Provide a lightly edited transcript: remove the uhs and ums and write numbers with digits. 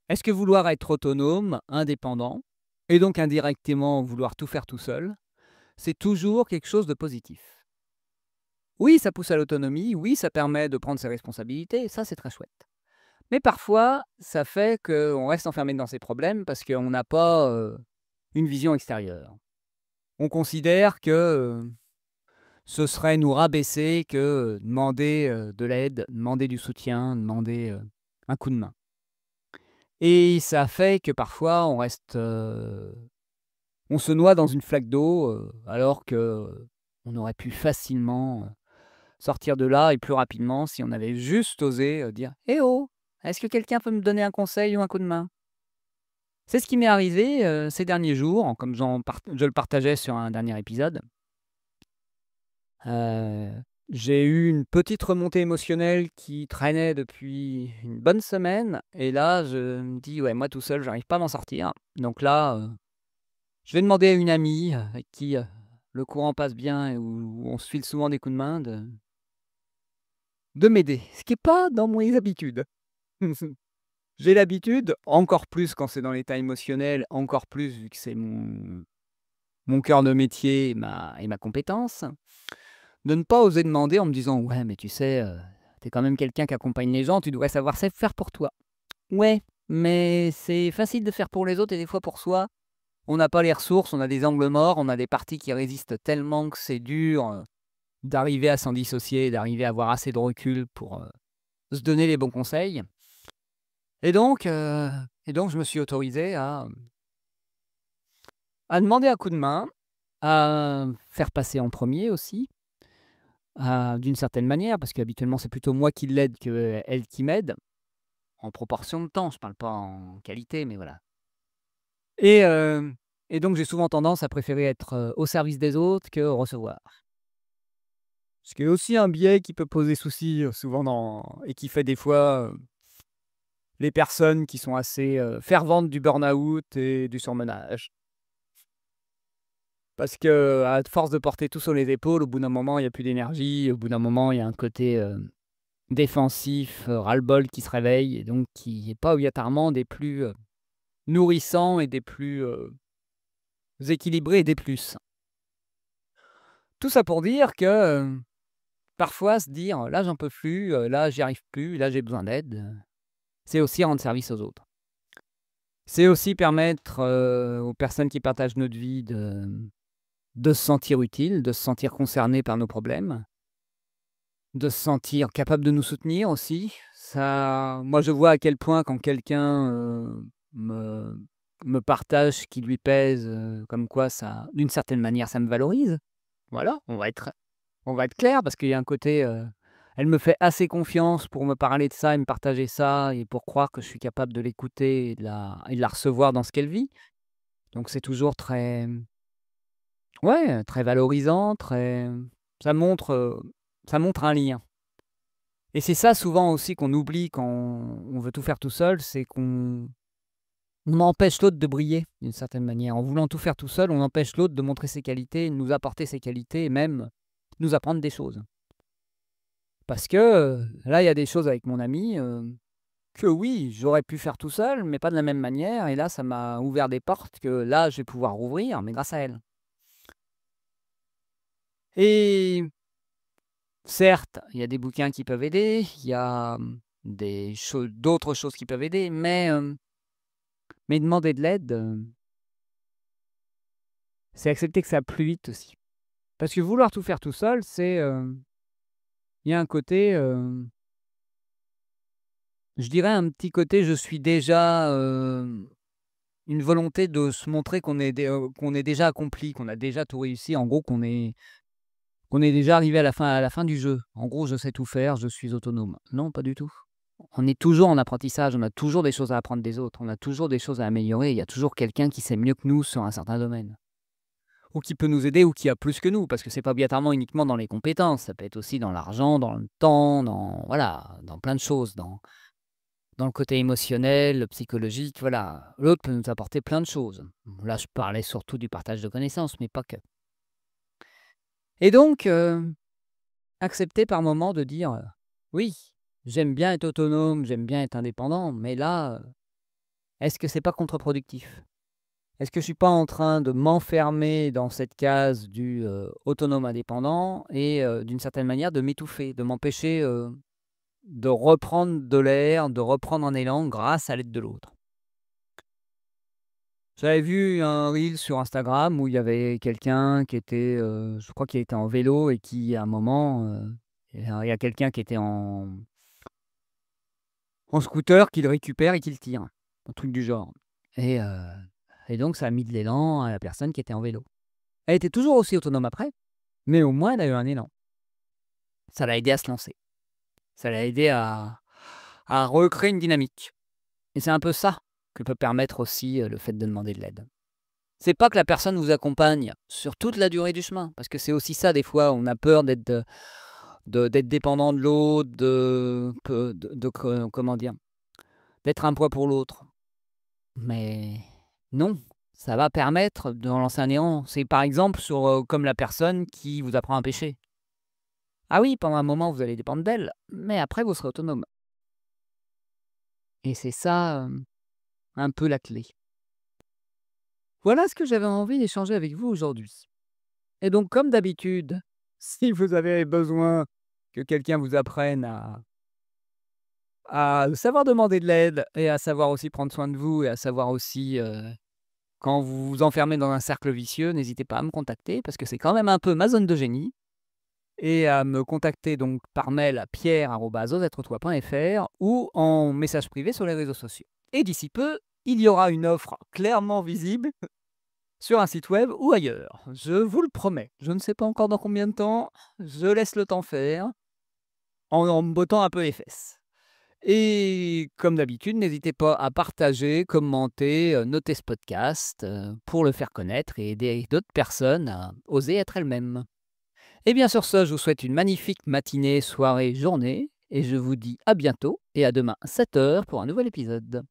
Est-ce que vouloir être autonome, indépendant, et donc indirectement vouloir tout faire tout seul, c'est toujours quelque chose de positif? Oui, ça pousse à l'autonomie, oui, ça permet de prendre ses responsabilités, ça c'est très chouette. Mais parfois, ça fait qu'on reste enfermé dans ses problèmes parce qu'on n'a pas, une vision extérieure. On considère que, ce serait nous rabaisser que, demander, de l'aide, demander du soutien, demander, un coup de main. Et ça fait que parfois on se noie dans une flaque d'eau, alors que on aurait pu facilement, sortir de là et plus rapidement si on avait juste osé, dire: «Eh oh! Est-ce que quelqu'un peut me donner un conseil ou un coup de main?» C'est ce qui m'est arrivé, ces derniers jours, comme je le partageais sur un dernier épisode. Heu, j'ai eu une petite remontée émotionnelle qui traînait depuis une bonne semaine et là, je me dis: «Ouais, moi tout seul, j'arrive pas à m'en sortir». Donc là, je vais demander à une amie, avec qui, le courant passe bien et où on se file souvent des coups de main de m'aider, ce qui est pas dans mes habitudes. J'ai l'habitude, encore plus quand c'est dans l'état émotionnel, encore plus vu que c'est mon cœur de métier et ma compétence, de ne pas oser demander en me disant: «Ouais, mais tu sais, tu es quand même quelqu'un qui accompagne les gens, tu devrais savoir faire pour toi». Ouais, mais c'est facile de faire pour les autres et des fois pour soi, on n'a pas les ressources, on a des angles morts, on a des parties qui résistent tellement que c'est dur, d'arriver à s'en dissocier, d'arriver à avoir assez de recul pour, se donner les bons conseils. Et donc heu et donc je me suis autorisé à demander un coup de main, à faire passer en premier aussi, d'une certaine manière, parce qu'habituellement c'est plutôt moi qui l'aide qu'elle qui m'aide, en proportion de temps, je parle pas en qualité, mais voilà. Et hem et donc j'ai souvent tendance à préférer être, au service des autres que recevoir. Ce qui est aussi un biais qui peut poser souci, souvent dans et qui fait des fois, les personnes qui sont assez, ferventes du burn-out et du surmenage. Parce que à force de porter tout sur les épaules, au bout d'un moment, il y a plus d'énergie, au bout d'un moment, il y a un côté, défensif, ras-le-bol qui se réveille et donc qui est pas obligatoirement des plus, nourrissants et des plus, équilibrés et des plus sains. Tout ça pour dire que, parfois se dire: «Là, j'en peux plus, là, j'y arrive plus, là, j'ai besoin d'aide», c'est aussi rendre service aux autres. C'est aussi permettre, aux personnes qui partagent notre vie de se sentir utiles, de se sentir concernés par nos problèmes, de se sentir capable de nous soutenir aussi. Ça moi, je vois à quel point quand quelqu'un, me me partage ce qui lui pèse, comme quoi ça d'une certaine manière, ça me valorise. Voilà, on va être clair parce qu'il y a un côté, elle me fait assez confiance pour me parler de ça et me partager ça et pour croire que je suis capable de l'écouter et de la recevoir dans ce qu'elle vit. Donc c'est toujours très, ouais, très valorisant, très ça montre, heu, ça montre un lien. Et c'est ça souvent aussi qu'on oublie quand on veut tout faire tout seul, c'est qu'on empêche l'autre de briller d'une certaine manière. En voulant tout faire tout seul, on empêche l'autre de montrer ses qualités, de nous apporter ses qualités et même nous apprendre des choses. Parce que, là, il y a des choses avec mon ami, que oui, j'aurais pu faire tout seul, mais pas de la même manière et là, ça m'a ouvert des portes que là, je vais pouvoir rouvrir, mais grâce à elle. Et certes, il y a des bouquins qui peuvent aider, il y a, d'autres choses qui peuvent aider, mais demander de l'aide, c'est accepter que ça va plus vite aussi. Parce que vouloir tout faire tout seul, il y a un côté, je dirais un petit côté, je suis déjà, une volonté de se montrer qu'on est déjà accompli, qu'on a déjà tout réussi, en gros qu'on est déjà arrivé à la fin du jeu. En gros, je sais tout faire, je suis autonome. Non, pas du tout. On est toujours en apprentissage, on a toujours des choses à apprendre des autres, on a toujours des choses à améliorer, il y a toujours quelqu'un qui sait mieux que nous sur un certain domaine. Ou qui peut nous aider ou qui a plus que nous, parce que c'est pas obligatoirement uniquement dans les compétences, ça peut être aussi dans l'argent, dans le temps, dans voilà, dans plein de choses, dans le côté émotionnel, psychologique, voilà. L'autre peut nous apporter plein de choses. Là, je parlais surtout du partage de connaissances, mais pas que. Et donc, accepter par moment de dire: «Oui, j'aime bien être autonome, j'aime bien être indépendant, mais là, est-ce que c'est pas contre-productif? Est-ce que je suis pas en train de m'enfermer dans cette case du, autonome indépendant et d'une certaine manière de m'étouffer, de m'empêcher, de reprendre de l'air, de reprendre un élan grâce à l'aide de l'autre? J'avais vu un reel sur Instagram où il y avait quelqu'un qui était, je crois qu'il était en vélo et qui à un moment, il y a quelqu'un qui était en scooter qui le récupère et qui le tire, un truc du genre et heu et donc ça a mis de l'élan à la personne qui était en vélo. Elle était toujours aussi autonome après, mais au moins elle a eu un élan. Ça l'a aidé à se lancer. Ça l'a aidé à recréer une dynamique et c'est un peu ça que peut permettre aussi, le fait de demander de l'aide. C'est pas que la personne vous accompagne sur toute la durée du chemin, parce que c'est aussi ça des fois, on a peur d'être, d'être dépendant de l'autre, comment dire? D'être un poids pour l'autre. Mais non, ça va permettre de lancer un élan. C'est par exemple sur, comme la personne qui vous apprend à pêcher. Ah oui, pendant un moment, vous allez dépendre d'elle, mais après vous serez autonome et c'est ça, un peu la clé. Voilà ce que j'avais envie d'échanger avec vous aujourd'hui et donc comme d'habitude, si vous avez besoin que quelqu'un vous apprenne à savoir demander de l'aide et à savoir aussi prendre soin de vous et à savoir aussi, quand vous vous enfermez dans un cercle vicieux, n'hésitez pas à me contacter parce que c'est quand même un peu ma zone de génie et à me contacter donc par mail à pierre@osetretoi.fr ou en message privé sur les réseaux sociaux. Et d'ici peu, il y aura une offre clairement visible sur un site web ou ailleurs. Je vous le promets. Je ne sais pas encore dans combien de temps, je laisse le temps faire en me bottant un peu les fesses. Et comme d'habitude, n'hésitez pas à partager, commenter, noter ce podcast, pour le faire connaître et aider d'autres personnes à oser être elles-mêmes. Et bien sur ce, je vous souhaite une magnifique matinée, soirée, journée et je vous dis à bientôt et à demain 7 heures pour un nouvel épisode.